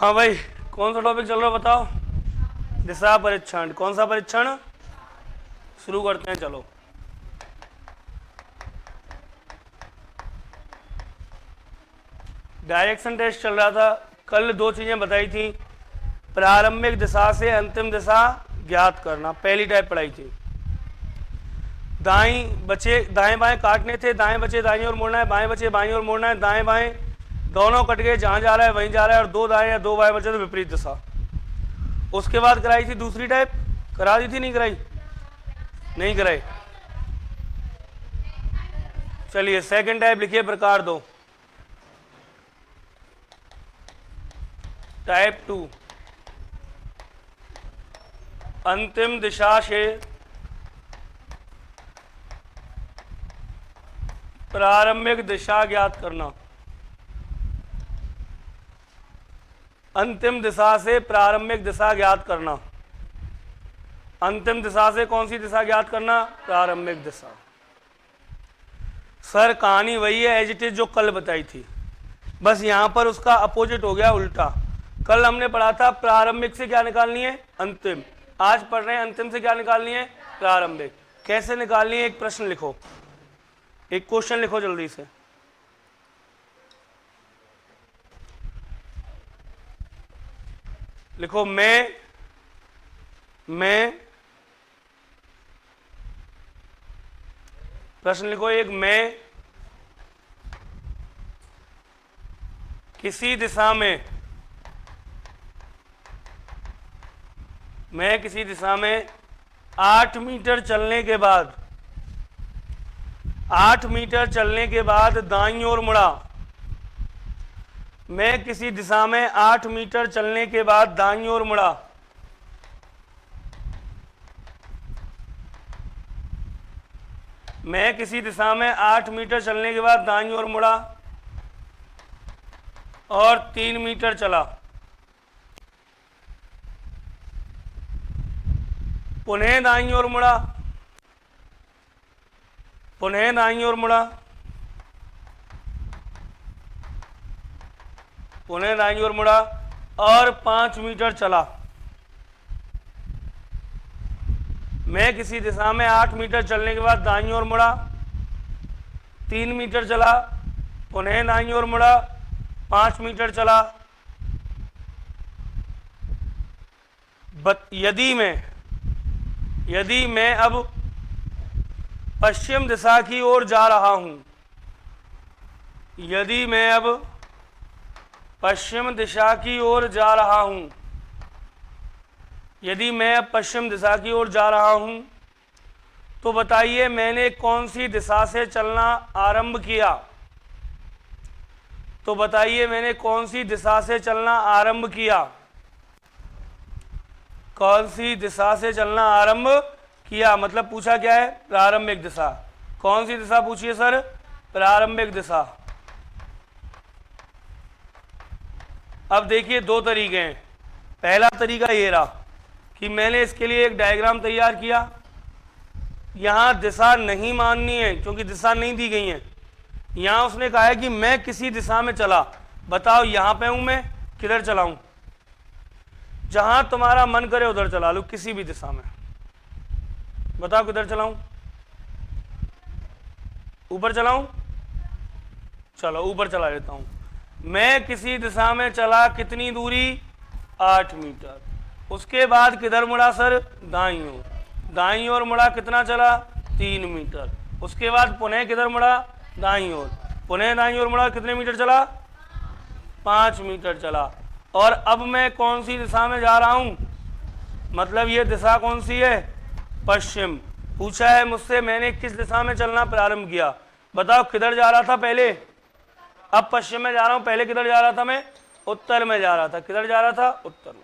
हाँ भाई, कौन सा टॉपिक चल रहा है बताओ? दिशा परीक्षण। कौन सा परीक्षण? शुरू करते हैं, चलो। डायरेक्शन टेस्ट चल रहा था। कल दो चीजें बताई थी, प्रारंभिक दिशा से अंतिम दिशा ज्ञात करना, पहली टाइप पढ़ाई थी। दाएं बचे दाएं बाएं काटने थे, दाएं बचे दाएं ओर मोड़ना है, बाएं बचे बाएं ओर मोड़ना है, दाएं बाएं दोनों कट गए, जहां जा रहा है वहीं जा रहा है, और दो दाएं या दो बाएं बचे तो विपरीत दिशा। उसके बाद कराई थी दूसरी टाइप, करा दी थी नहीं कराई? नहीं कराई। चलिए सेकंड टाइप लिखिए, प्रकार दो। टाइप 2, अंतिम दिशा से प्रारंभिक दिशा ज्ञात करना। अंतिम दिशा से प्रारंभिक दिशा ज्ञात करना। अंतिम दिशा से कौन सी दिशा ज्ञात करना? प्रारंभिक दिशा। सर कहानी वही है एज इट इज जो कल बताई थी, बस यहां पर उसका अपोजिट हो गया, उल्टा। कल हमने पढ़ा था प्रारंभिक से क्या निकालनी है? अंतिम। आज पढ़ रहे हैं अंतिम से क्या निकालनी है? प्रारंभिक। कैसे निकालनी है? एक प्रश्न लिखो, एक क्वेश्चन लिखो जल्दी से। लिखो मैं प्रश्न लिखो एक, मैं किसी दिशा में 8 मीटर चलने के बाद 8 मीटर चलने के बाद दाईं ओर मुड़ा। मैं किसी दिशा में 8 मीटर चलने के बाद दाईं ओर मुड़ा। मैं किसी दिशा में 8 मीटर चलने के बाद दाईं ओर मुड़ा और 3 मीटर चला। पुनः दाईं ओर मुड़ा, पुनः दाईं ओर मुड़ा, पुनः दाईं ओर मुड़ा और 5 मीटर चला। मैं किसी दिशा में 8 मीटर चलने के बाद दाईं ओर मुड़ा, 3 मीटर चला, पुनः दाईं ओर मुड़ा, 5 मीटर चला। यदि मैं अब पश्चिम दिशा की ओर जा रहा हूं, यदि मैं अब पश्चिम दिशा की ओर जा रहा हूं, यदि मैं अब पश्चिम दिशा की ओर जा रहा हूं, तो बताइए मैंने कौन सी दिशा से चलना आरंभ किया? तो बताइए मैंने कौन सी दिशा से चलना आरंभ किया? कौन सी दिशा से चलना आरंभ किया? मतलब पूछा क्या है? प्रारंभिक दिशा। कौन सी दिशा पूछी है सर? प्रारंभिक दिशा। अब देखिए दो तरीके हैं। पहला तरीका ये रहा कि मैंने इसके लिए एक डायग्राम तैयार किया। यहां दिशा नहीं माननी है क्योंकि दिशा नहीं दी गई है। यहां उसने कहा है कि मैं किसी दिशा में चला। बताओ यहां पे हूं मैं, किधर चलाऊं? जहां तुम्हारा मन करे उधर चला लो, किसी भी दिशा में। बताओ किधर चलाऊं? ऊपर चलाऊं? चलो ऊपर चला लेता हूं। मैं किसी दिशा में चला, कितनी दूरी? 8 मीटर। उसके बाद किधर मुड़ा सर? दाईं ओर। दाईं ओर मुड़ा, कितना चला? 3 मीटर। उसके बाद पुनः किधर मुड़ा? दाईं ओर। पुनः दाईं ओर मुड़ा, कितने मीटर चला? 5 मीटर चला। और अब मैं कौन सी दिशा में जा रहा हूं? मतलब ये दिशा कौन सी है? पश्चिम। पूछा है मुझसे मैंने किस दिशा में चलना प्रारंभ किया। बताओ किधर जा रहा था पहले? अब पश्चिम में जा रहा हूं, पहले किधर जा रहा था मैं? उत्तर में जा रहा था। किधर जा रहा था? उत्तर में।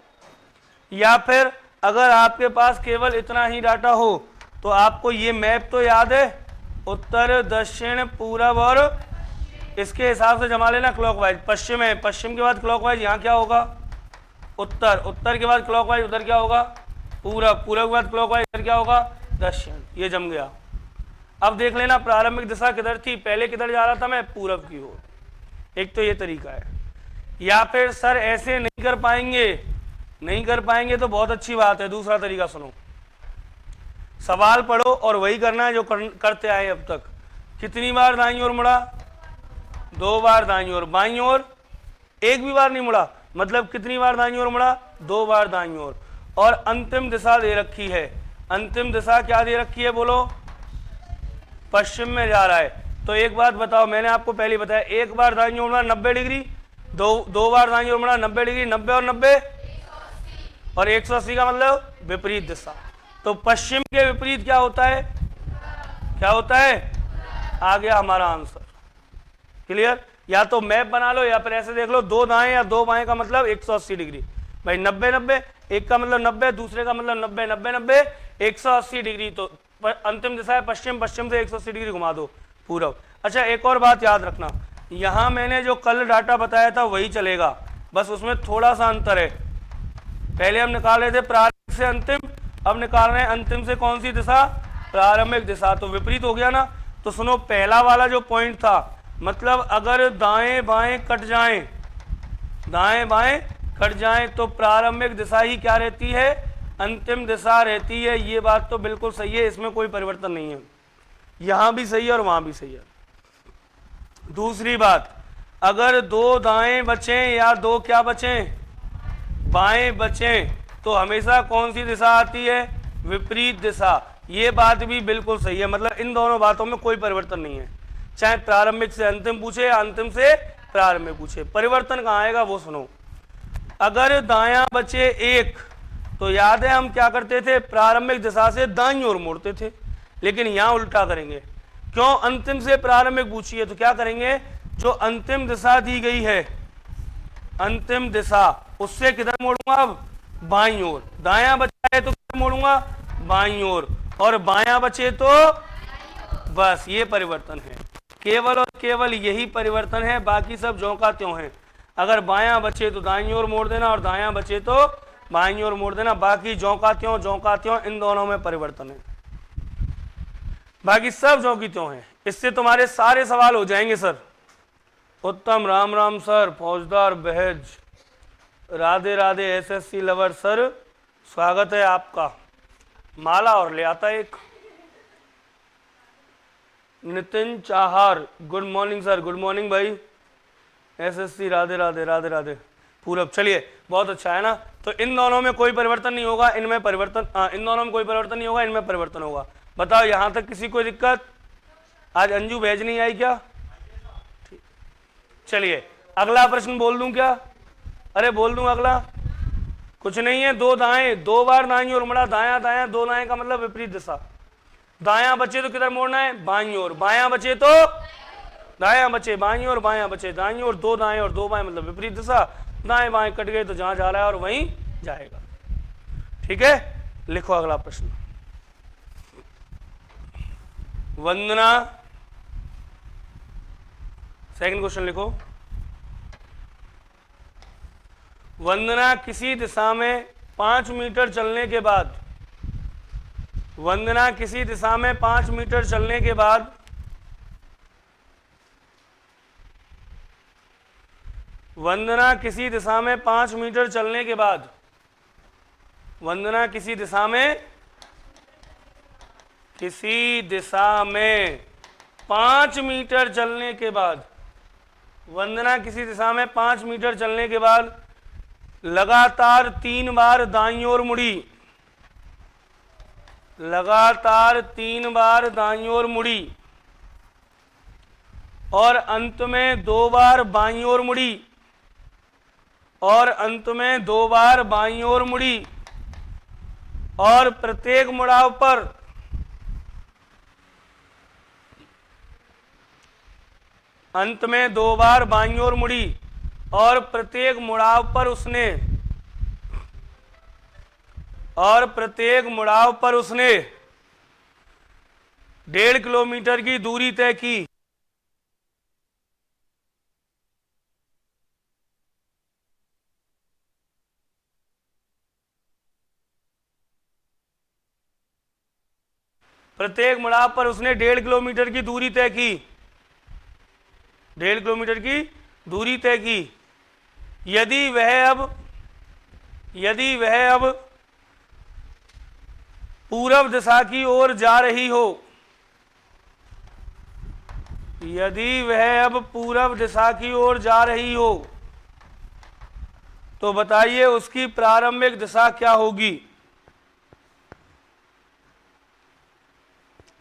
या फिर अगर आपके पास केवल इतना ही डाटा हो तो आपको ये मैप तो याद है, उत्तर दक्षिण पूरब, और इसके हिसाब से जमा लेना क्लॉकवाइज। पश्चिम है, पश्चिम के बाद क्लॉकवाइज यहाँ क्या होगा? उत्तर। उत्तर के बाद क्लॉकवाइज उधर क्या होगा? पूरब। पूरब के बाद क्लॉकवाइज इधर क्या होगा? दक्षिण। ये जम गया। अब देख लेना प्रारंभिक दिशा किधर थी? पहले किधर जा रहा था मैं? पूरब की ओर। एक तो ये तरीका है। या फिर सर ऐसे नहीं कर पाएंगे, नहीं कर पाएंगे तो बहुत अच्छी बात है, दूसरा तरीका सुनो, सवाल पढ़ो और वही करना है जो करते आए अब तक। कितनी बार दाईं ओर मुड़ा? 2 बार दाईं ओर। बाईं ओर एक भी बार नहीं मुड़ा, मतलब कितनी बार दाईं ओर मुड़ा? 2 बार दाईं ओर। और अंतिम दिशा दे रखी है, अंतिम दिशा क्या दे रखी है बोलो? पश्चिम में जा रहा है। तो एक बात बताओ, मैंने आपको पहले बताया, एक बार दाईं ओर मुड़ा 90 डिग्री, दो बार दाईं ओर मुड़ा 90 डिग्री, 90 और 90 और 180 का मतलब विपरीत दिशा। तो पश्चिम के विपरीत क्या होता है? क्या होता है? आ गया हमारा आंसर। क्लियर? या तो मैप बना लो या फिर ऐसे देख लो, 2 दाएं या 2 बाएं का मतलब 180 डिग्री। भाई 90 90, एक का मतलब 90, दूसरे का मतलब 90 90 90, 180 डिग्री। तो अंतिम दिशा है पश्चिम, पश्चिम से 180 डिग्री घुमा दो पूरब। अच्छा एक और बात याद रखना, यहां मैंने जो कल डाटा बताया था वही चलेगा, बस उसमें थोड़ा सा अंतर है। पहले हम निकाल रहे थे प्रारंभिक से अंतिम, अब निकाल रहे हैं अंतिम से कौन सी दिशा? प्रारंभिक दिशा। तो विपरीत हो गया ना। तो सुनो, पहला वाला जो पॉइंट था, मतलब अगर दाएं बाएं कट जाएं, दाएं बाएं कट जाएं तो प्रारंभिक दिशा ही क्या रहती है? अंतिम दिशा रहती है। ये बात तो बिल्कुल सही है, इसमें कोई परिवर्तन नहीं है, यहां भी सही है और वहां भी सही है। दूसरी बात, अगर 2 दाएं बचें या 2 क्या बचें? बाएं बचें, तो हमेशा कौन सी दिशा आती है? विपरीत दिशा। ये बात भी बिल्कुल सही है, मतलब इन दोनों बातों में कोई परिवर्तन नहीं है, चाहे प्रारंभिक से अंतिम पूछे या अंतिम से प्रारंभिक पूछे। परिवर्तन कहाँ आएगा वो सुनो। अगर दायां बचे 1, तो याद है हम क्या करते थे? प्रारंभिक दिशा से दाईं ओर मोड़ते थे, लेकिन यहां उल्टा करेंगे। क्यों? अंतिम से प्रारंभिक पूछिए तो क्या करेंगे? जो अंतिम दिशा दी गई है, अंतिम दिशा, उससे किधर मोड़ूंगा? अब बाईं ओर। दायां बचा है तो किधर मोड़ूंगा? बाईं ओर। और बायां बचे तो बस ये परिवर्तन है, केवल और केवल यही परिवर्तन है, बाकी सब ज्यों का त्यों है। अगर बायां बचे तो दाईं ओर मोड़ देना और दायां बचे तो बाईं ओर मोड़ देना, बाकी ज्यों का त्यों, इन दोनों में परिवर्तन है, बाकी सब ज्यों की त्यों है। इससे तुम्हारे सारे सवाल हो जाएंगे सर। उत्तम, राम राम सर, फौजदार बहज, Radhe Radhe SSC lover sir, स्वागत है आपका। माला और ले आता एक। Nitin Chahar, good morning sir. Good morning भाई। एसएससी राधे राधे राधे राधे। पूरब, चलिए बहुत अच्छा है ना। तो इन दोनों में कोई परिवर्तन नहीं होगा, इनमें परिवर्तन, इन दोनों में कोई परिवर्तन नहीं होगा, इनमें परिवर्तन होगा। बताओ यहां तक किसी को दिक्कत? आज अंजू भेज नहीं आई क्या? चलिए अगला प्रश्न बोल दूं क्या? अरे बोल दूं अगला? कुछ नहीं है, 2 दाएं, 2 बार दाईं ओर मुड़ा, दायां दायां, 2 दाएं का मतलब विपरीत दिशा। दायां बचे तो किधर मोड़ना है? बाईं ओर। बायां बचे तो दायां बचे बाईं ओर, बायां बचे दाईं ओर। 2 दाएं और 2 बाएं मतलब विपरीत दिशा। दाएं बाएं कट गए तो जहां जा रहा है और वहीं जाएगा। ठीक है, लिखो अगला प्रश्न। वंदना, सेकंड क्वेश्चन लिखो। वंदना किसी दिशा में 5 मीटर चलने के बाद, वंदना किसी दिशा में 5 मीटर चलने के बाद वंदना किसी दिशा में 5 मीटर चलने के बाद, वंदना किसी दिशा में 5 मीटर चलने के बाद, वंदना किसी दिशा में 5 मीटर चलने के बाद लगातार 3 बार दाईं ओर मुड़ी, लगातार 3 बार दाईं ओर मुड़ी और अंत में 2 बार बाईं ओर मुड़ी, और अंत में 2 बार बाईं ओर मुड़ी, और प्रत्येक मुड़ाव पर अंत में 2 बार बाईं ओर मुड़ी और प्रत्येक मुड़ाव पर उसने 1.5 किलोमीटर की दूरी तय की। प्रत्येक मुड़ाव पर उसने 1.5 किलोमीटर की दूरी तय की, 1.5 किलोमीटर की दूरी तय की। यदि वह अब पूरब दिशा की ओर जा रही हो, यदि वह अब पूरब दिशा की ओर जा रही हो तो बताइए उसकी प्रारंभिक दिशा क्या होगी।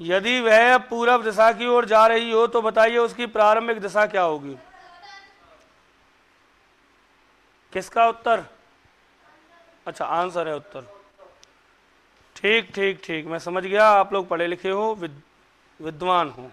यदि वह पूरब दिशा की ओर जा रही हो तो बताइए उसकी प्रारंभिक दिशा क्या होगी। किसका उत्तर? अच्छा, आंसर है उत्तर। ठीक ठीक ठीक, मैं समझ गया, आप लोग पढ़े लिखे हो, विद्वान हो।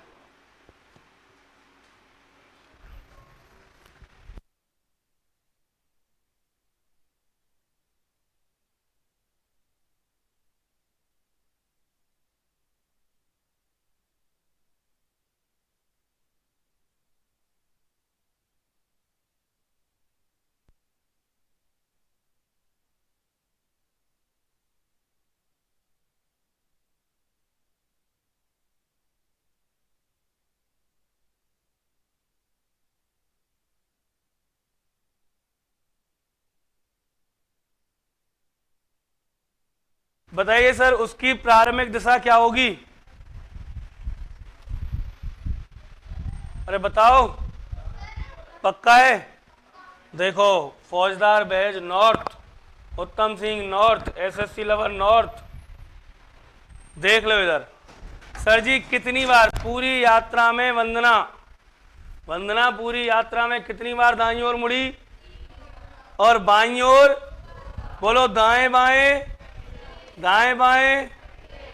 बताइए सर उसकी प्रारंभिक दिशा क्या होगी। अरे बताओ, पक्का है? देखो, फौजदार बैज नॉर्थ, उत्तम Singh north, SSC lover north, देख लो इधर। सर जी कितनी बार पूरी यात्रा में वंदना पूरी यात्रा में कितनी बार दाईं ओर मुड़ी और बाईं ओर? बोलो, दाएं बाएं, दाएं बाएं,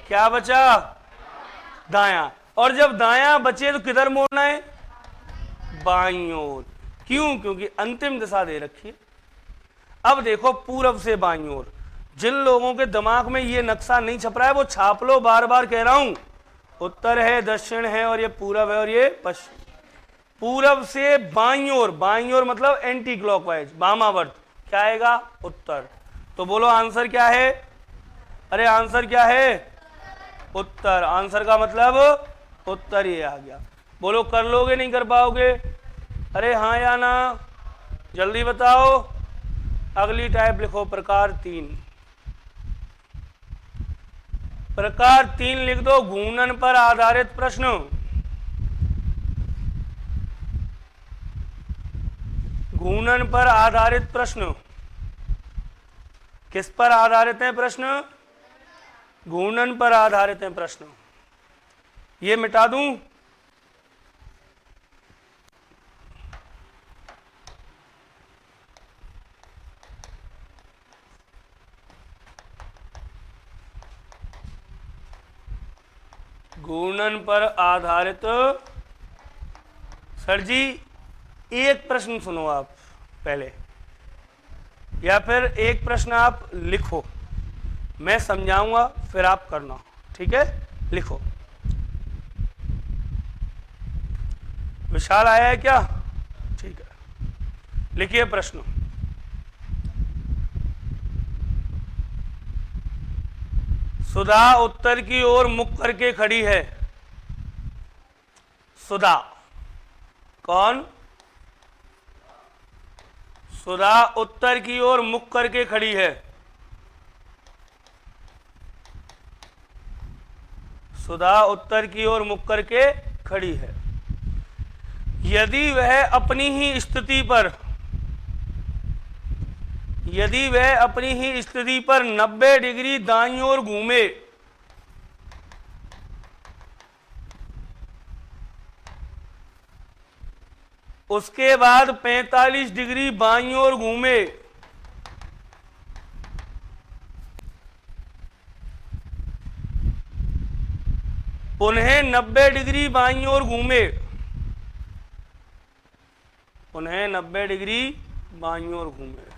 क्या बचा? दायां। और जब दायां बचे तो किधर मोड़ना है? बाईं ओर। क्यों? क्योंकि अंतिम दिशा दे रखी है। अब देखो, पूरब से बाईं ओर, जिन लोगों के दिमाग में ये नक्शा नहीं छप रहा है वो छाप लो, बार बार कह रहा हूं। उत्तर है, दक्षिण है, और ये पूरब है, और ये पश्चिम। पूरब से बाईं ओर, बाईं ओर मतलब एंटी क्लॉकवाइज, वामावर्त, क्या आएगा? उत्तर। तो बोलो आंसर क्या है? अरे आंसर क्या है? उत्तर। आंसर का मतलब उत्तर ये आ गया। बोलो, कर लोगे नहीं कर पाओगे? अरे हाँ या ना, जल्दी बताओ। अगली टाइप लिखो, प्रकार 3। प्रकार 3 लिख दो, घूर्णन पर आधारित प्रश्न। घूर्णन पर आधारित प्रश्न। किस पर आधारित है प्रश्न? घूर्णन पर आधारित है प्रश्न। ये मिटा दूं? घूर्णन पर आधारित। सर जी एक प्रश्न सुनो आप पहले, या फिर एक प्रश्न आप लिखो, मैं समझाऊंगा फिर आप करना, ठीक है? लिखो। विशाल आया है क्या? ठीक है, लिखिए प्रश्न। सुधा उत्तर की ओर मुख करके खड़ी है। सुधा कौन? सुधा उत्तर की ओर मुख करके खड़ी है। सुधा उत्तर की ओर मुख करके खड़ी है। यदि वह अपनी ही स्थिति पर, यदि वह अपनी ही स्थिति पर 90 डिग्री दाईं ओर घूमे, उसके बाद 45 डिग्री बाईं ओर घूमे, पुनः 90 डिग्री बाईं ओर घूमे, पुनः 90 डिग्री बाईं ओर घूमे,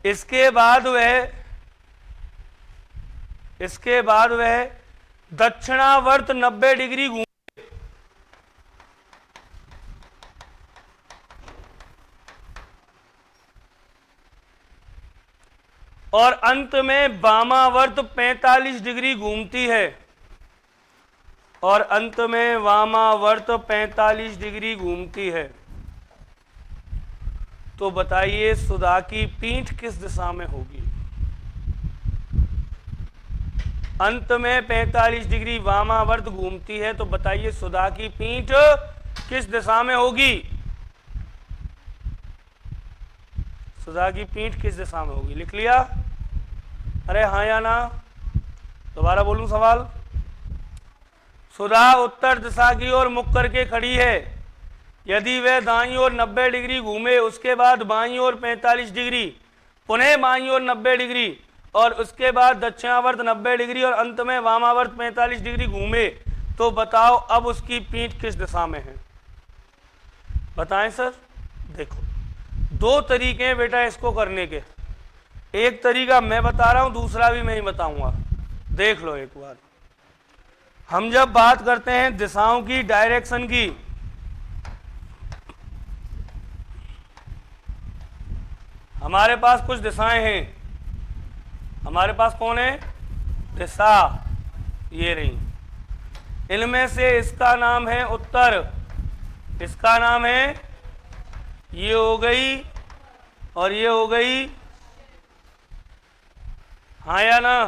इसके बाद वह दक्षिणावर्त 90 डिग्री घूमे और अंत में वामावर्त 45 डिग्री घूमती है। और अंत में वामावर्त 45 डिग्री घूमती है, तो बताइए सुधा की पीठ किस दिशा में होगी? अंत में 45 डिग्री वामावर्त घूमती है, तो बताइए सुधा की पीठ किस दिशा में होगी? सुधा की पीठ किस दिशा में होगी? लिख लिया? अरे हाँ या ना? दोबारा बोलूं सवाल? सुधा उत्तर दिशा की ओर मुख करके खड़ी है। यदि वह दाईं ओर 90 डिग्री घूमे, उसके बाद बाईं ओर 45 डिग्री, पुनः बाईं ओर 90 डिग्री, और उसके बाद दक्षिणावर्त 90 डिग्री और अंत में वामावर्त 45 डिग्री घूमे, तो बताओ अब उसकी पीठ किस दिशा में है? बताएं सर। देखो, दो तरीके हैं बेटा इसको करने के। एक तरीका मैं बता रहा हूं, दूसरा भी मैं ही बताऊंगा। देख लो एक बार। हम जब बात करते हैं दिशाओं की, डायरेक्शन की, हमारे पास कुछ दिशाएं हैं। हमारे पास कौन है? दिशा, ये रही। इनमें से इसका नाम है उत्तर, इसका नाम है, ये हो गई और ये हो गई, हाँ या ना?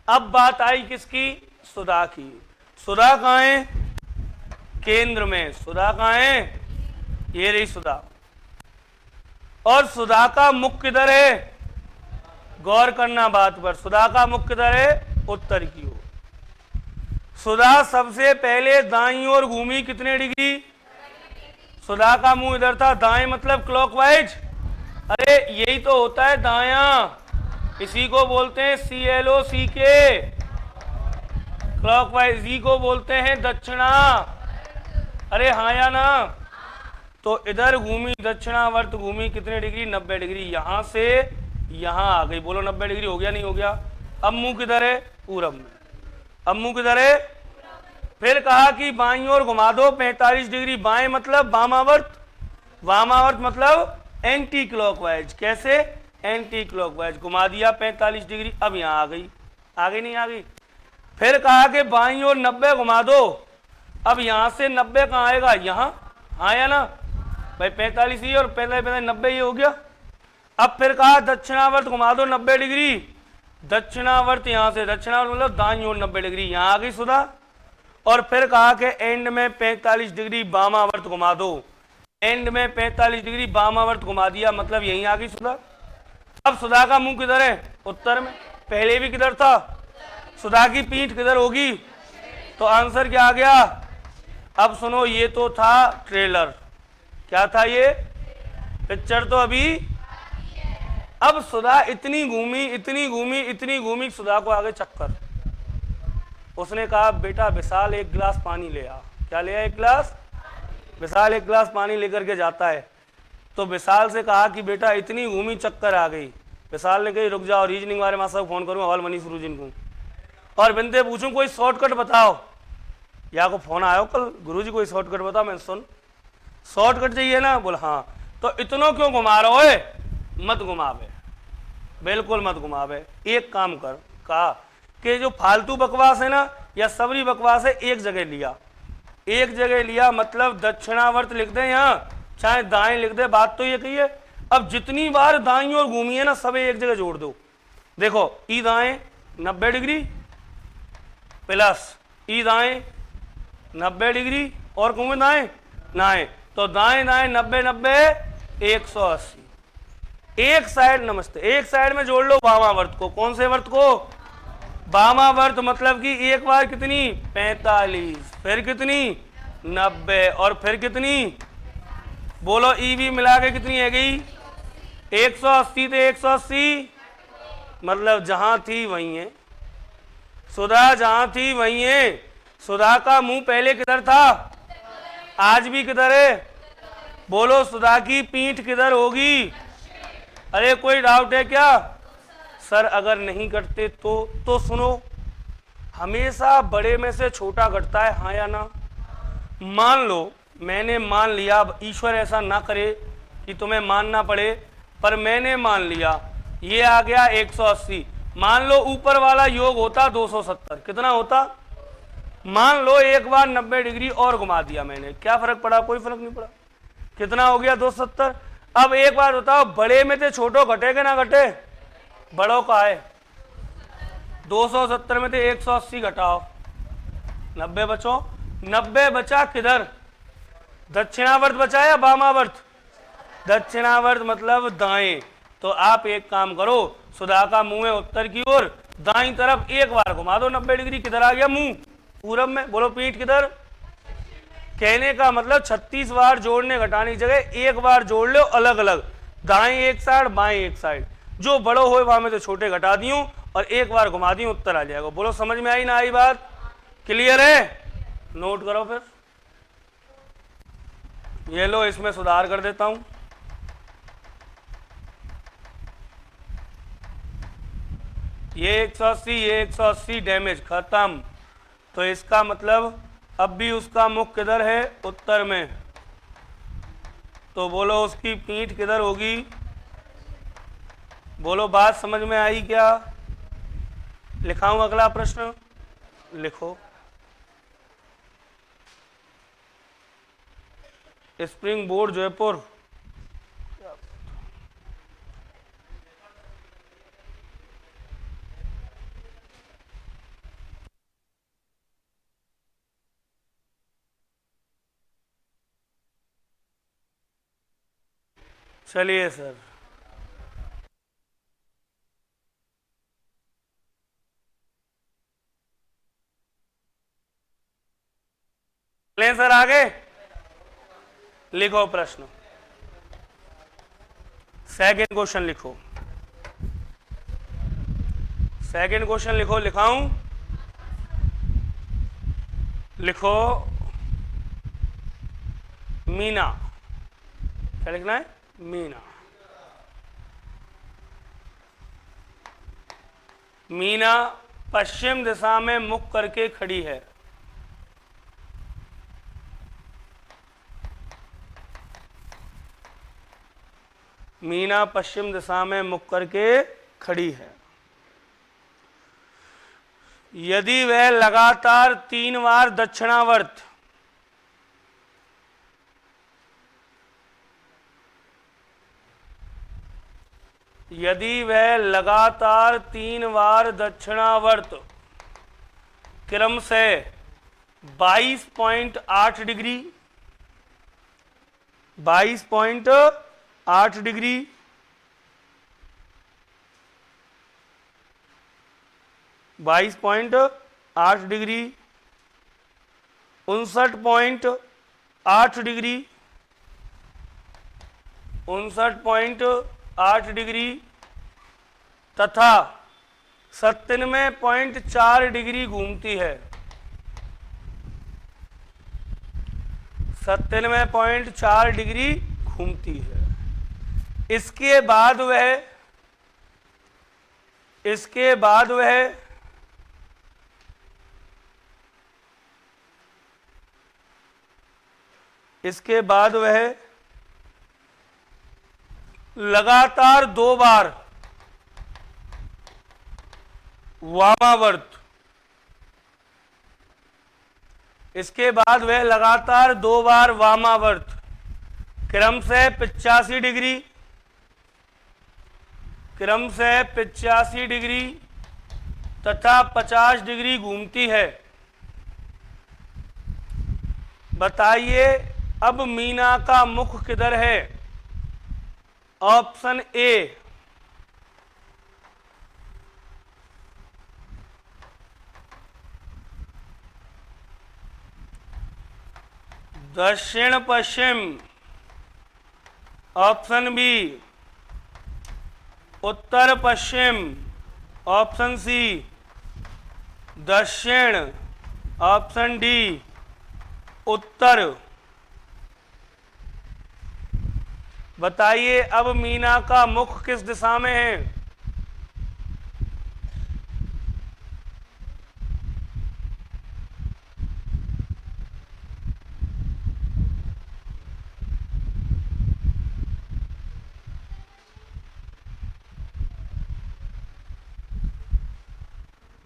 अब बात आई किसकी? सुधा की। सुधा कहाँ है? केंद्र में। सुधा कहाँ है? ये रही सुधा। और सुधा का मुख किधर है? गौर करना बात पर। सुधा का मुख किधर है? उत्तर की ओर। सुधा सबसे पहले दाईं ओर घूमी, कितने डिग्री? सुधा का मुंह इधर था, दाएं मतलब क्लॉकवाइज। अरे यही तो होता है दायां, इसी को बोलते हैं CLOCK, क्लॉकवाइज। इसी को बोलते हैं दक्षिणा। अरे हाँ या ना? तो इधर घूमी, दक्षिणावर्त घूमी, कितने डिग्री? 90 डिग्री। यहां से यहां आ गई। बोलो 90 डिग्री हो गया नहीं हो गया? अब मुंह किधर है? पूरब में। अब मुंह किधर है? फिर कहा कि बाईं ओर घुमा दो 45 डिग्री। बाएं मतलब वामावर्त, वामावर्त मतलब एंटी क्लॉकवाइज। कैसे? Anti clockwise. घुमा दिया 45 डिग्री। अब यहां आ गई। आ गई नहीं आ गई? फिर कहा कि बाईं ओर 90 घुमा दो। अब यहां से 90 कहां आएगा? यहां। हाँ या ना भाई? 45 ही और 45 90 ही हो गया। अब फिर कहा दक्षिणावर्त घुमा दो 90 डिग्री। दक्षिणावर्त यहां से, दक्षिणावर्त मतलब दाईं ओर 90 डिग्री। यहां आ गई सुधा। और फिर कहा कि एंड में 45 डिग्री वामावर्त घुमा दो। एंड में 45 डिग्री वामावर्त घुमा दिया, मतलब यहीं आ गई सुधा। अब सुधा का मुंह किधर है? उत्तर में। पहले भी किधर था? सुधा की पीठ किधर होगी? तो आंसर क्या आ गया? अब सुनो, ये तो था ट्रेलर। क्या था ये? पिक्चर तो अभी। अब सुधा इतनी घूमी, इतनी घूमी, इतनी घूमी, सुधा को आगे चक्कर। उसने कहा बेटा विशाल एक गिलास पानी ले आ। क्या ले आ? एक गिलास। विशाल एक गिलास पानी लेकर के जाता है। तो विशाल से कहा कि बेटा इतनी घूमी, चक्कर आ गई। विशाल ने कही रुक जाओ, रीजनिंग वाले मास्टर को फोन करूंगा, हवाल मनीष गुरुजी को, और बिनते पूछूं कोई शॉर्टकट बताओ। या को फोन आयो कल, गुरुजी कोई शॉर्टकट बताओ। मैं सुन, शॉर्टकट चाहिए ना? बोल हाँ। तो इतनों क्यों घुमा रहे हो? मत घुमावे, बिल्कुल मत घुमावे। एक काम कर, कहा कि जो फालतू बकवास है ना, या सबरी बकवास है, एक जगह लिया। एक जगह लिया मतलब दक्षिणावर्त लिख दे यहाँ, चाहे दाएं लिख दे, बात तो ये कही है। अब जितनी बार दाईं ओर घूमी है ना, सब एक जगह जोड़ दो। देखो ई दाएं 90 डिग्री प्लस ई दाएं 90 डिग्री और घूमे दाएं दाएं, तो दाएं दाएं 90 90 180। एक साइड, नमस्ते, एक साइड में जोड़ लो वामावर्त को। कौन से वर्त को? वामावर्त। मतलब कि एक बार कितनी? 45, फिर कितनी? 90, और फिर कितनी? बोलो ई भी मिला के कितनी है गई? 180। थे 180, मतलब जहां थी वहीं है सुधा, जहां थी वहीं है। सुधा का मुंह पहले किधर था? आज भी किधर है? बोलो सुधा की पीठ किधर होगी? अरे कोई डाउट है क्या? सर अगर नहीं करते तो सुनो, हमेशा बड़े में से छोटा घटता है, हाँ या ना? मान लो मैंने मान लिया, अब ईश्वर ऐसा ना करे कि तुम्हें मानना पड़े, पर मैंने मान लिया ये आ गया 180। मान लो ऊपर वाला योग होता 270, कितना होता? मान लो एक बार 90 डिग्री और घुमा दिया मैंने, क्या फर्क पड़ा? कोई फर्क नहीं पड़ा। कितना हो गया? 270। अब एक बार बताओ, बड़े में से छोटो घटे कि ना घटे? बड़ों का है 270 में से 180 घटाओ, 90 बचो। 90 बचा किधर? दक्षिणावर्त बचा या वामावर्त? दक्षिणावर्त मतलब दाएं। तो आप एक काम करो, सुधा का मुंह है उत्तर की ओर, दाईं तरफ एक बार घुमा दो 90 डिग्री। किधर आ गया मुंह? पूरब में। बोलो पीठ किधर? कहने का मतलब 36 बार जोड़ने घटाने की जगह एक बार जोड़ लो अलग अलग, दाएं एक साइड बाएं एक साइड, जो बड़ो हो वहां में तो छोटे घटा दियो और एक बार घुमा दियो, उत्तर आ जाएगा। बोलो समझ में आई ना आई बात? क्लियर है? नोट करो फिर। ये लो, इसमें सुधार कर देता हूं। ये 180, ये 180 डैमेज खत्म। तो इसका मतलब अब भी उसका मुख किधर है? उत्तर में। तो बोलो उसकी पीठ किधर होगी? बोलो बात समझ में आई क्या? लिखाऊं अगला प्रश्न? लिखो। Spring board Jaipur. चलिए सर, चलें सर आगे। लिखो प्रश्न, सेकंड क्वेश्चन लिखो। सेकंड क्वेश्चन लिखो। लिखाऊं? लिखो मीना। क्या लिखना है? मीना। मीना पश्चिम दिशा में मुख करके खड़ी है। मीना पश्चिम दिशा में मुख करके खड़ी है। यदि वह लगातार 3 बार दक्षिणावर्त यदि वह लगातार 3 बार दक्षिणावर्त क्रम से 22.8 degree, 22.8 degree, 22.8 degree, 59.8 degree, 59.8 degree तथा 97.4 डिग्री घूमती है। 97.4 डिग्री घूमती है। इसके बाद वह लगातार 2 बार वामावर्त लगातार 2 बार वामावर्त क्रम से 85 डिग्री, तथा 50 डिग्री घूमती है। बताइए अब मीना का मुख किधर है? ऑप्शन ए दक्षिण पश्चिम, ऑप्शन बी उत्तर पश्चिम, ऑप्शन सी दक्षिण, ऑप्शन डी उत्तर। बताइए अब मीना का मुख किस दिशा में है?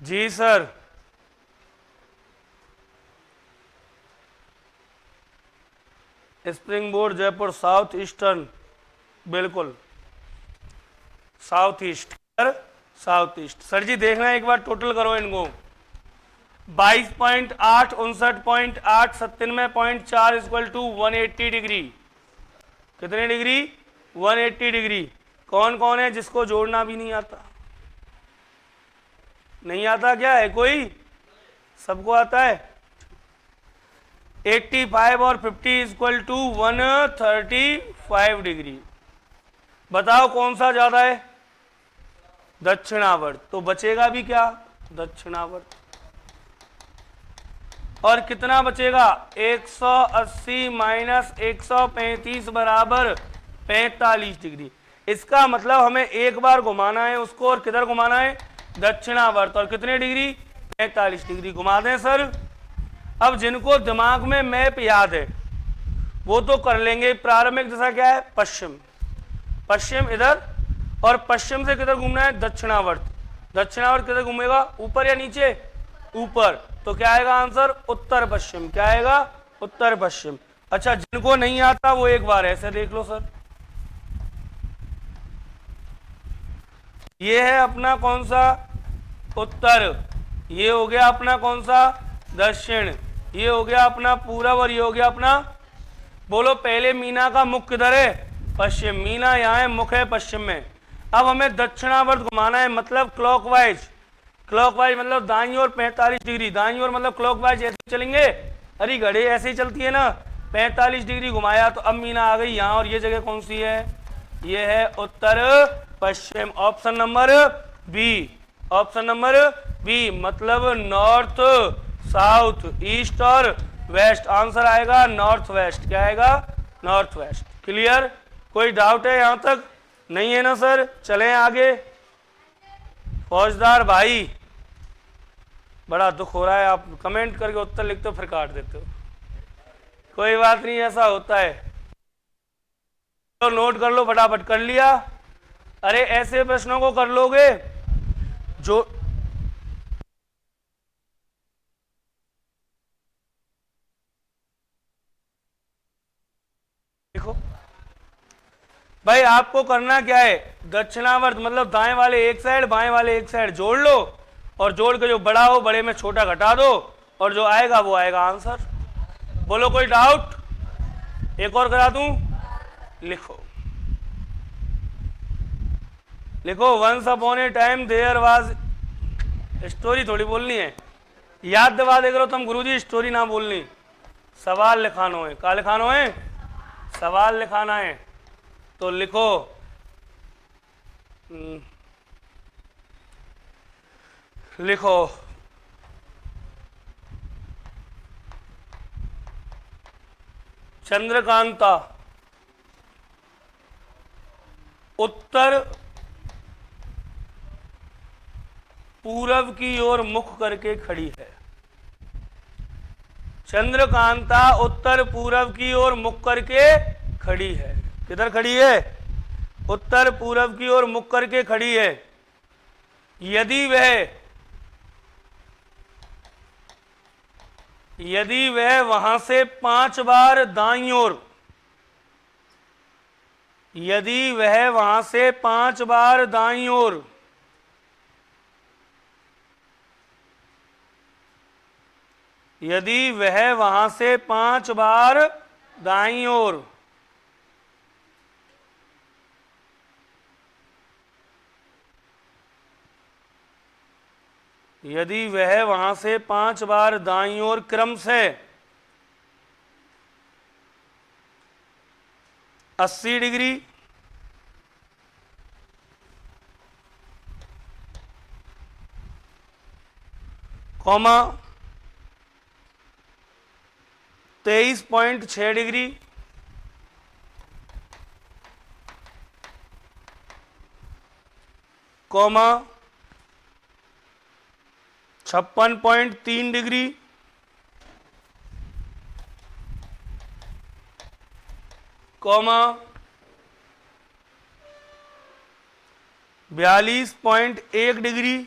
जी sir. Springboard Jaipur south eastern, बिल्कुल south east, south east. Sir जी देखना एक बार टोटल करो इनको, 22.8, 59.8, 97.4 इक्वल टू 180 डिग्री। कितने डिग्री? 180 डिग्री। कौन कौन है जिसको जोड़ना भी नहीं आता? नहीं आता क्या है कोई? सबको आता है। 85 और 50 इक्वल टू 135 डिग्री। बताओ कौन सा ज्यादा है? दक्षिणावर्त। तो बचेगा भी क्या? दक्षिणावर्त। और कितना बचेगा? 180 माइनस 135 बराबर 45 डिग्री। इसका मतलब हमें एक बार घुमाना है उसको, और किधर घुमाना है? दक्षिणावर्त। और कितने डिग्री? 45 डिग्री। घुमा दें सर। अब जिनको दिमाग में मैप याद है वो तो कर लेंगे। प्रारंभिक दिशा क्या है? पश्चिम। पश्चिम इधर, और पश्चिम से किधर घूमना है? दक्षिणावर्त। दक्षिणावर्त किधर घूमेगा? ऊपर या नीचे? ऊपर। तो क्या आएगा आंसर? उत्तर पश्चिम। क्या आएगा? उत्तर पश्चिम। अच्छा, जिनको नहीं आता वो एक बार ऐसे देख लो सर। ये है अपना कौन सा? उत्तर। ये हो गया अपना कौन सा? दक्षिण। ये हो गया अपना पूरब, और ये हो गया अपना, बोलो पहले मीना का मुख किधर है? पश्चिम। मीना यहाँ है, मुख है पश्चिम में। अब हमें दक्षिणावर्त घुमाना है, मतलब क्लॉकवाइज। क्लॉकवाइज मतलब दाईं ओर 45 डिग्री। दाईं ओर मतलब क्लॉकवाइज ऐसे चलेंगे, अरे घड़ी ऐसे ही चलती है ना। 45 डिग्री घुमाया तो अब मीना आ गई यहाँ, और ये जगह कौन सी है? ये है उत्तर पश्चिम। Option number B. Option number B मतलब नॉर्थ, साउथ, ईस्ट और वेस्ट। आंसर आएगा नॉर्थ वेस्ट। क्या आएगा? North west. क्लियर? कोई डाउट है यहां तक? नहीं है ना सर? चलें आगे। फौजदार भाई, बड़ा दुख हो रहा है, आप कमेंट करके उत्तर लिखते हो फिर काट देते हो। कोई बात नहीं, ऐसा होता है। तो नोट कर लो फटाफट। कर लिया? अरे ऐसे प्रश्नों को कर लोगे जो देखो भाई, आपको करना क्या है? दक्षिणावर्त मतलब दाएं वाले एक साइड, बाएं वाले एक साइड जोड़ लो, और जोड़ के जो बड़ा हो बड़े में छोटा घटा दो, और जो आएगा वो आएगा आंसर। बोलो कोई डाउट? एक और करा दूं? लिखो लिखो। Once upon a time there was, story थोड़ी बोलनी है, याद दबा दे करो तुम गुरुजी, स्टोरी ना बोलनी। सवाल लिखानो है। क्या लिखानो है? सवाल लिखाना है। तो लिखो, लिखो चंद्रकांता उत्तर पूरब की ओर मुख करके खड़ी है। चंद्रकांता उत्तर पूरब की ओर मुख करके खड़ी है। किधर खड़ी है? उत्तर पूरब की ओर मुख करके खड़ी है। यदि वह वहां से 5 बार दाईं ओर, यदि वह वहां से 5 बार दाईं ओर, यदि वह वहां से 5 बार दाईं ओर, यदि वह वहां से 5 बार दाईं ओर क्रम से 80 degree, comma 23.6 degree, comma 56.3 degree, comma 42.1 degree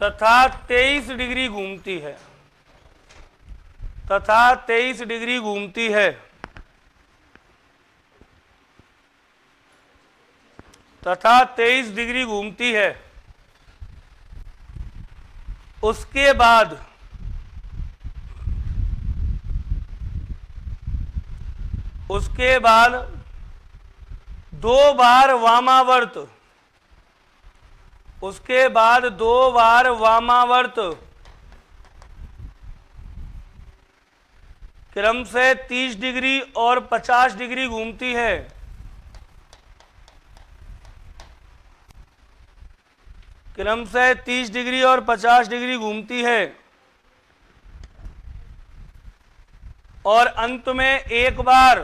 तथा 23 डिग्री घूमती है। तथा 23 डिग्री घूमती है। तथा 23 डिग्री घूमती है। उसके बाद दो बार वामावर्त, उसके बाद 2 बार वामावर्त क्रम से 30 डिग्री और 50 डिग्री घूमती है। क्रम से 30 डिग्री और 50 डिग्री घूमती है और अंत में एक बार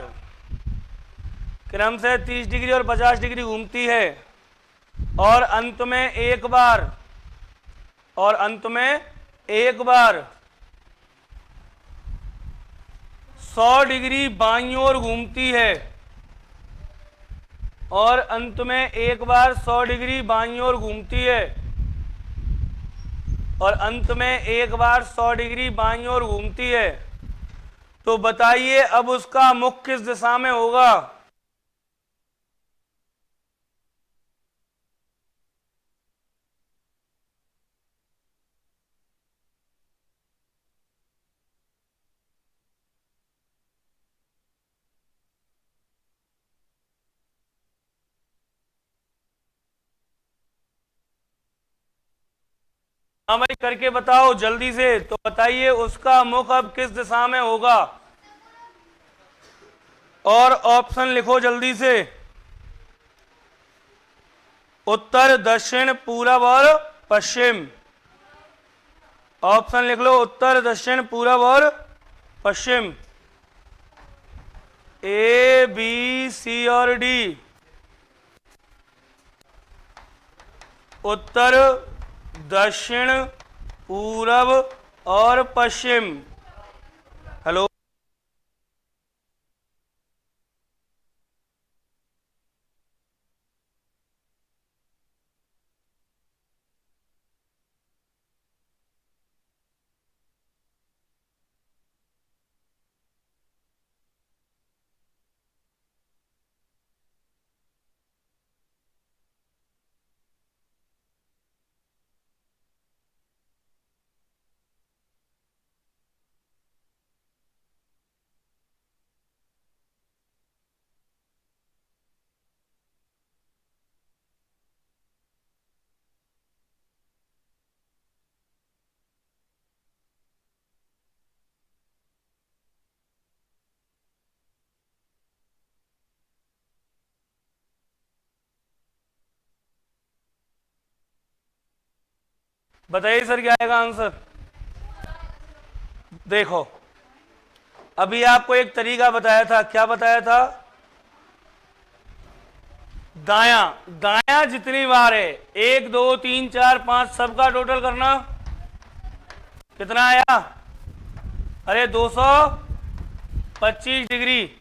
क्रम से 30 डिग्री और 50 डिग्री घूमती है और अंत में एक बार 100 डिग्री बाईं ओर घूमती है और अंत में एक बार 100 डिग्री बाईं ओर घूमती है और अंत में एक बार 100 डिग्री बाईं ओर घूमती है। तो बताइए अब उसका मुख किस दिशा में होगा? हाँ भाई करके बताओ जल्दी से। तो बताइए उसका मुख अब किस दिशा में होगा और ऑप्शन लिखो जल्दी से। उत्तर, दक्षिण, पूरब और पश्चिम। ऑप्शन लिख लो, उत्तर, दक्षिण, पूरब और पश्चिम। ए, बी, सी और डी। उत्तर, दक्षिण, पूरब और पश्चिम। हेलो, बताइए सर क्या आएगा आंसर? देखो अभी आपको एक तरीका बताया था। क्या बताया था? दायां, दायां जितनी बार है 1 2 3 4 5 सबका टोटल करना। कितना आया? अरे 225 डिग्री।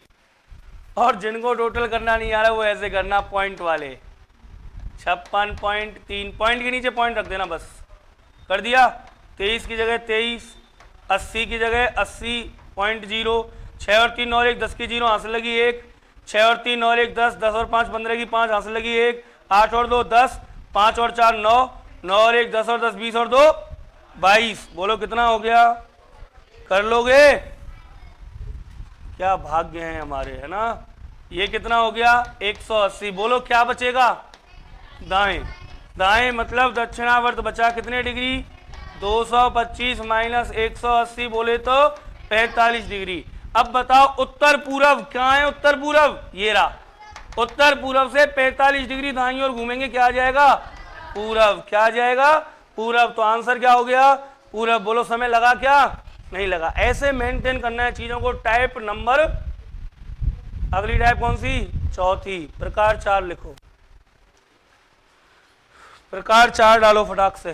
और जिनको टोटल करना नहीं आ रहा वो ऐसे करना पॉइंट वाले। 56.3 पॉइंट के नीचे पॉइंट रख देना बस। कर दिया? 23 की जगह 23, 80 की जगह 80.0, 6 और 3 9 और 1 10 की 0 हासिल लगी 1, 6 और 3 9 और 1 10, 10 और 5 15 की 5 हासिल लगी 1, 8 और 2 10, 5 और 4 9, 9 और 1 10 और 10 20 और 2 22। बोलो कितना हो गया? कर लोगे? क्या भाग्य हैं हमारे, है ना। ये कितना हो गया? 180। बोलो क्या बचेगा? दाएं। दाएं मतलब दक्षिणावर्त बचा कितने डिग्री? 225 माइनस 180 बोले तो 45 डिग्री। अब बताओ उत्तर पूरब क्या है? उत्तर पूरब ये रहा। उत्तर पूरब से 45 डिग्री दाईं ओर घूमेंगे, क्या आ जाएगा? पूरब। क्या आ जाएगा? पूरब। तो आंसर क्या हो गया? पूरब। बोलो समय लगा क्या? नहीं लगा। ऐसे मेंटेन करना है चीजों को। टाइप नंबर, अगली टाइप कौन सी? चौथी। प्रकार 4 लिखो। प्रकार 4 डालो फटाक से।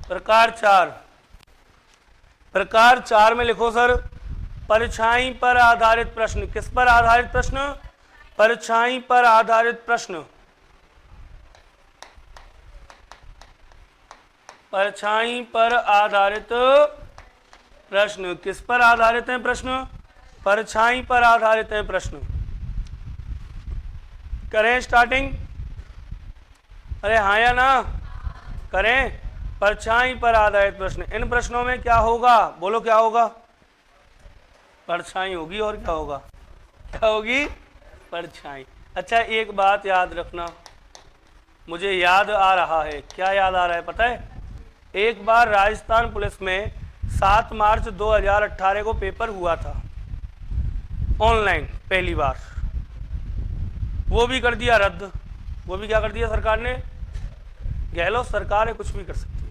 प्रकार 4। प्रकार 4 में लिखो सर, परछाई पर आधारित प्रश्न। किस पर आधारित प्रश्न? परछाई पर आधारित प्रश्न। परछाई पर आधारित प्रश्न। किस पर आधारित है प्रश्न? परछाई पर आधारित है प्रश्न। करें स्टार्टिंग? अरे हाँ या ना? करें। परछाई पर आधारित प्रश्न। इन प्रश्नों में क्या होगा? बोलो क्या होगा? परछाई होगी। और क्या होगा? क्या होगी? परछाई। अच्छा एक बात याद रखना, मुझे याद आ रहा है। क्या याद आ रहा है पता है? एक बार राजस्थान पुलिस में 7 मार्च 2018 को पेपर हुआ था ऑनलाइन, पहली बार। वो भी कर दिया रद्द। वो भी क्या कर दिया सरकार ने? गहलोत सरकार है, कुछ भी कर सकती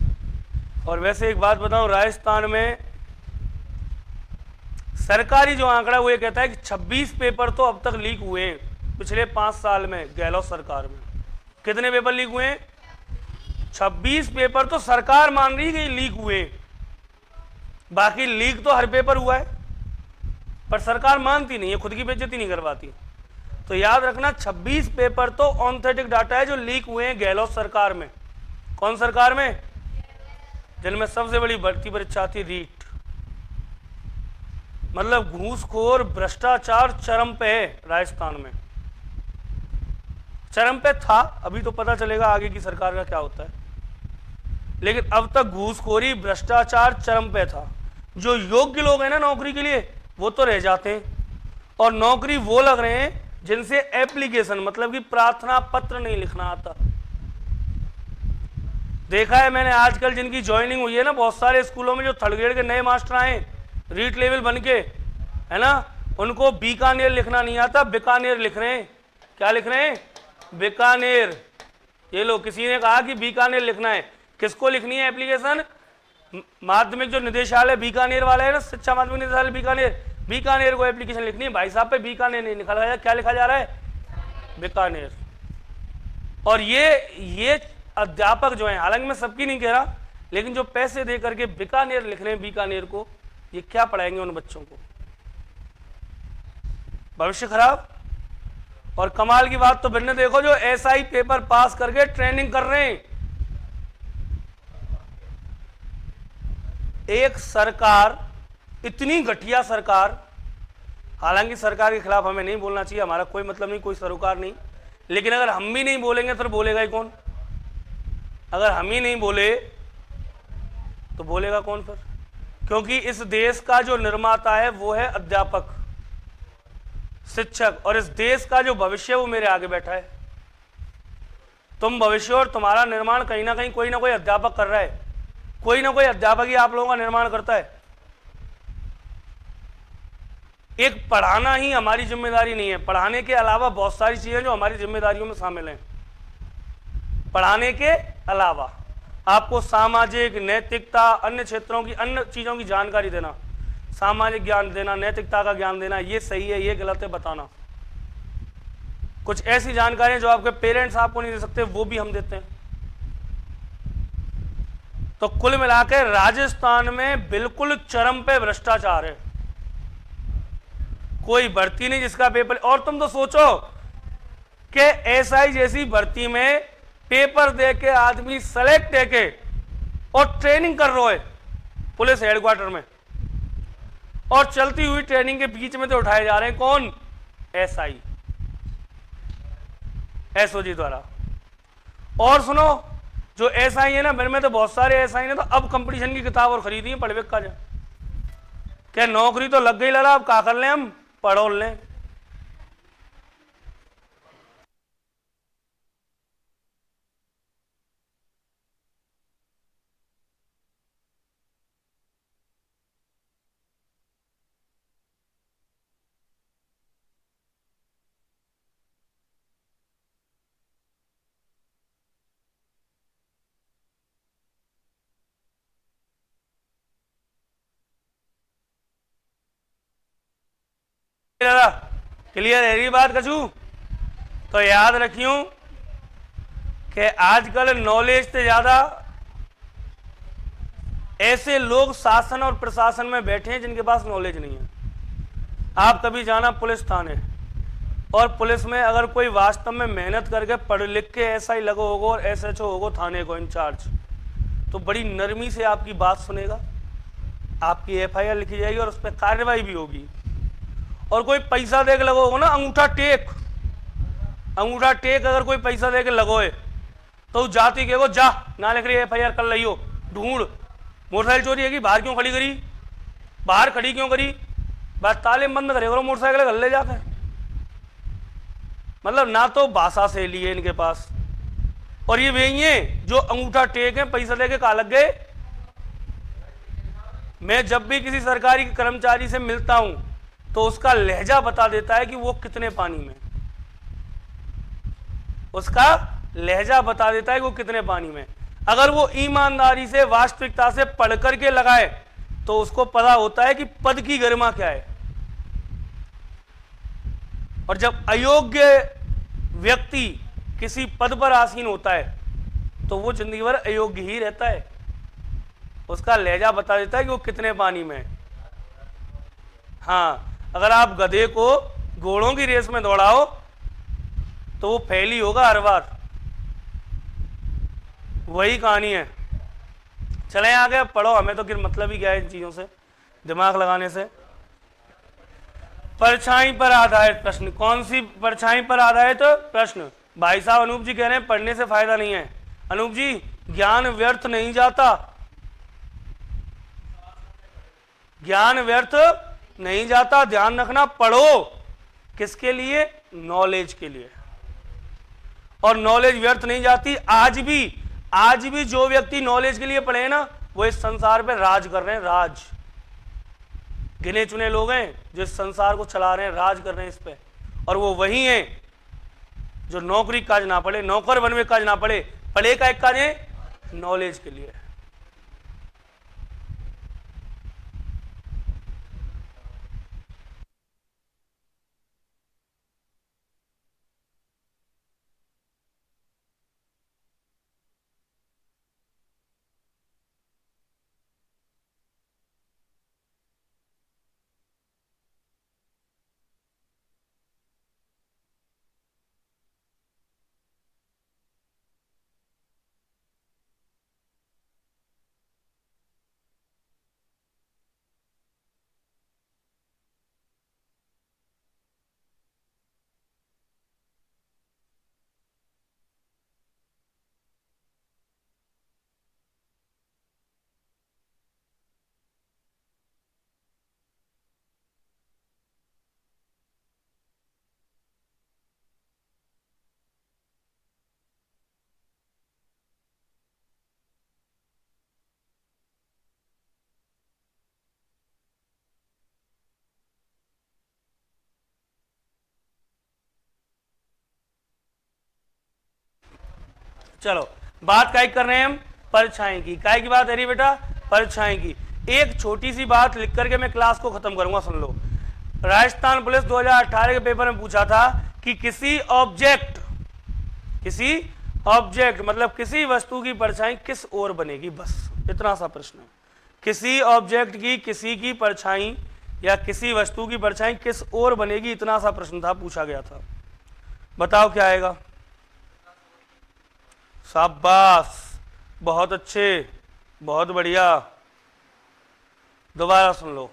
है। और वैसे एक बात बताऊं, राजस्थान में सरकारी जो आंकड़ा वो ये कहता है कि 26 पेपर तो अब तक लीक हुए हैं पिछले 5 साल में गहलोत सरकार में। कितने पेपर लीक हुए हैं? 26 पेपर तो सरकार मान रही है कि लीक हुए। बाकी लीक तो हर पेपर हुआ है, पर सरकार मानती नहीं है, खुद की बेइज्जती नहीं करवाती। तो याद रखना 26 पेपर तो ऑथेंटिक डाटा है जो लीक हुए हैं गहलोत सरकार में। कौन सरकार में? जिनमें सबसे बड़ी भर्ती परीक्षा थी रीट। मतलब घूसखोर भ्रष्टाचार चरम पे है राजस्थान में। चरम पे था, अभी तो पता चलेगा आगे की सरकार का क्या होता है, लेकिन अब तक घूसखोरी भ्रष्टाचार चरम पे था। जो योग्य लोग हैं ना नौकरी के लिए, वो तो रह जाते हैं, और नौकरी वो लग रहे हैं जिनसे एप्लीकेशन मतलब कि प्रार्थना पत्र नहीं लिखना आता। देखा है मैंने आजकल जिनकी ज्वाइनिंग हुई है ना बहुत सारे स्कूलों में, जो थर्ड ग्रेड के नए मास्टर आए रीट लेवल बन के, है ना, उनको बीकानेर लिखना नहीं आता, बीकानेर लिख रहे हैं। क्या लिख रहे हैं? बीकानेर। ये लो, किसी ने कहा कि बीकानेर लिखना है। किसको लिखनी है एप्लीकेशन? माध्यमिक जो निदेशालय बीकानेर वाला है ना, शिक्षा माध्यमिक निदेशालय बीकानेर, बीकानेर को एप्लीकेशन लिखनी है। भाई साहब पे बीकानेर नहीं लिखा जाए, क्या लिखा जा रहा है? बीकानेर। और ये अध्यापक जो है, हालांकि मैं सबकी नहीं कह रहा, लेकिन जो पैसे दे करके बीकानेर लिख रहे हैं बीकानेर को, ये क्या पढ़ाएंगे उन बच्चों को? भविष्य खराब। और कमाल की बात तो भिन्न देखो, जो एसआई पेपर पास करके ट्रेनिंग कर रहे हैं। एक सरकार, इतनी घटिया सरकार, हालांकि सरकार के खिलाफ हमें नहीं बोलना चाहिए, हमारा कोई मतलब नहीं, कोई सरोकार नहीं, लेकिन अगर हम भी नहीं बोलेंगे तो बोलेगा ही कौन? अगर हम ही नहीं बोले तो बोलेगा कौन फिर? क्योंकि इस देश का जो निर्माता है वो है अध्यापक, शिक्षक, और इस देश का जो भविष्य वो मेरे आगे बैठा है। तुम भविष्य और तुम्हारा निर्माण कहीं ना कहीं कोई ना कोई अध्यापक कर रहा है। कोई ना कोई अध्यापक ही आप लोगों का निर्माण करता है। एक पढ़ाना ही हमारी जिम्मेदारी नहीं है, पढ़ाने के अलावा बहुत सारी चीजें जो हमारी जिम्मेदारियों में शामिल हैं। पढ़ाने के अलावा आपको सामाजिक, नैतिकता, अन्य क्षेत्रों की, अन्य चीजों की जानकारी देना, सामाजिक ज्ञान देना, नैतिकता का ज्ञान देना, ये सही है ये गलत है बताना। कुछ ऐसी जानकारियां जो आपके पेरेंट्स आपको नहीं दे सकते, वो भी हम देते हैं। तो कुल मिलाकर राजस्थान में बिल्कुल चरम पे भ्रष्टाचार है। कोई भर्ती नहीं जिसका पेपर, और तुम तो सोचो कि एसआई जैसी भर्ती में पेपर दे के आदमी सेलेक्ट है के और ट्रेनिंग कर रहा है पुलिस हेडक्वार्टर में, और चलती हुई ट्रेनिंग के बीच में तो उठाए जा रहे हैं कौन? एसआई, एसओजी द्वारा। और सुनो, जो एसआई है ना, मेरे में तो बहुत सारे एसआई ने तो अब कंपटीशन की किताब और खरीदी है, पढ़वे का जा क्या नौकरी तो लग गई लड़ा, अब क्या कर लें हम? पढ़ो लें। क्लियर है ये बात कछू? तो याद रखियो कि आजकल नॉलेज से ज्यादा ऐसे लोग शासन और प्रशासन में बैठे हैं जिनके पास नॉलेज नहीं है। आप कभी जाना पुलिस थाने, और पुलिस में अगर कोई वास्तव में मेहनत करके पढ़ लिख के एसआई लगो होगो और एसएचओ होगो थाने को इंचार्ज, तो बड़ी नरमी से आपकी बात सुनेगा, आपकी एफआईआर लिखी जाएगी और उस पर कार्रवाई भी होगी। और कोई पैसा दे के लगोगे ना, अंगूठा टेक अगर कोई पैसा दे के लगोए तो जाती के जा ना लिख रही एफआईआर कर रही हो, ढूंढ मोटरसाइकिल चोरी है कि बाहर क्यों खड़ी करी, बाहर खड़ी क्यों करी, बस ताले बंद करे करो मोटरसाइकिल घर ले जाकर। मतलब ना तो भाषा से लिए इनके पास, और ये वही है जो अंगूठा टेक है, पैसा दे के कहा लग गए। मैं जब भी किसी सरकारी कर्मचारी से मिलता हूं तो उसका लहजा बता देता है कि वो कितने पानी में, उसका लहजा बता देता है कि वो कितने पानी में। अगर वो ईमानदारी से वास्तविकता से पढ़ करके लगाए तो उसको पता होता है कि पद की गरिमा क्या है। और जब अयोग्य व्यक्ति किसी पद पर आसीन होता है तो वो जिंदगी भर अयोग्य ही रहता है। उसका लहजा बता देता है कि वो कितने पानी में। हाँ, अगर आप गधे को घोड़ों की रेस में दौड़ाओ तो वो फेल ही होगा हर बार, वही कहानी है। चले आगे पढ़ो, हमें तो फिर मतलब ही क्या है इन चीजों से, दिमाग लगाने से। परछाई पर आधारित प्रश्न, कौन सी परछाई पर आधारित प्रश्न? भाई साहब अनूप जी कह रहे हैं पढ़ने से फायदा नहीं है। अनूप जी, ज्ञान व्यर्थ नहीं जाता, ज्ञान व्यर्थ नहीं जाता, ध्यान रखना। पढ़ो किसके लिए? नॉलेज के लिए। और नॉलेज व्यर्थ नहीं जाती। आज भी जो व्यक्ति नॉलेज के लिए पढ़े ना, वो इस संसार पे राज कर रहे हैं, राज। गिने चुने लोग हैं जो इस संसार को चला रहे हैं, राज कर रहे हैं इस पे। और वो वही हैं जो नौकरी काज ना पढ़े, नौकर बनवे काज ना पढ़े, पढ़े का एक काज है नॉलेज के लिए। चलो, बात काय कर रहे हैं हम? परछाई की। काय की बात है रही बेटा? परछाई की। एक छोटी सी बात लिख करके मैं क्लास को खत्म करूंगा, सुन लो। राजस्थान पुलिस 2018 के पेपर में पूछा था कि किसी ऑब्जेक्ट मतलब किसी वस्तु की परछाई किस ओर बनेगी, बस इतना सा प्रश्न है। किसी ऑब्जेक्ट की, किसी की परछाई या किसी वस्तु की परछाई किस ओर बनेगी, इतना सा प्रश्न था, पूछा गया था। बताओ क्या आएगा? शाबाश, बहुत अच्छे, बहुत बढ़िया। दोबारा सुन लो।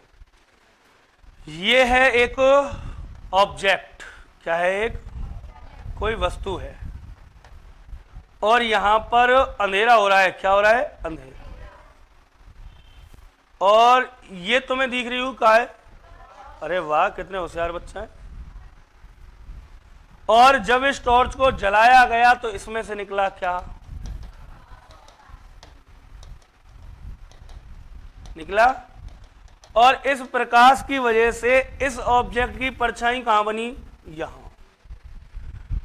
ये है एक ऑब्जेक्ट, क्या है? एक कोई वस्तु है, और यहां पर अंधेरा हो रहा है। क्या हो रहा है? अंधेरा। और ये तुम्हें दिख रही हूं क्या है? अरे वाह, कितने होशियार बच्चा है। और जब इस टॉर्च को जलाया गया तो इसमें से निकला क्या? निकला। और इस प्रकाश की वजह से इस ऑब्जेक्ट की परछाई कहां बनी? यहां।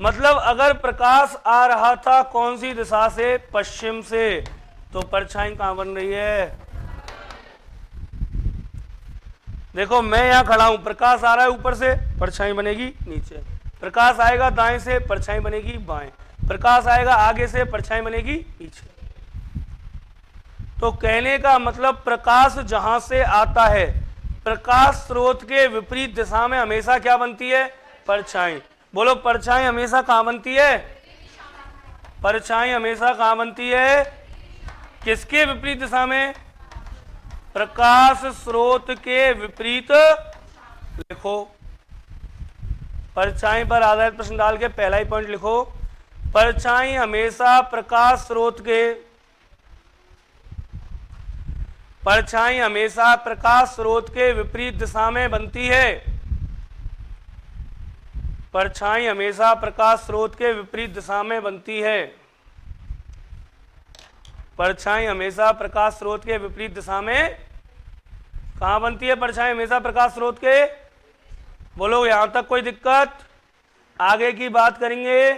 मतलब अगर प्रकाश आ रहा था कौन सी दिशा से? पश्चिम से, तो परछाई कहां बन रही है? देखो मैं यहां खड़ा हूं, प्रकाश आ रहा है ऊपर से, परछाई बनेगी नीचे। प्रकाश आएगा दाएं से, परछाई बनेगी बाएं। प्रकाश आएगा आगे से, परछाई बनेगी पीछे। तो कहने का मतलब प्रकाश जहां से आता है, प्रकाश स्रोत के विपरीत दिशा में हमेशा क्या बनती है? परछाई। बोलो, परछाई हमेशा कहां बनती है? परछाई हमेशा कहां बनती है? किसके विपरीत दिशा में? प्रकाश स्रोत के विपरीत। लिखो, परछाई पर आधारित प्रश्न डाल के पहला ही पॉइंट लिखो। परछाई हमेशा प्रकाश स्रोत के विपरीत दिशा में बनती है। परछाई हमेशा प्रकाश स्रोत के विपरीत दिशा में बनती है। परछाई हमेशा प्रकाश स्रोत के विपरीत दिशा में कहां बनती है? परछाई हमेशा प्रकाश स्रोत के, बोलो यहां तक कोई दिक्कत? आगे की बात करेंगे।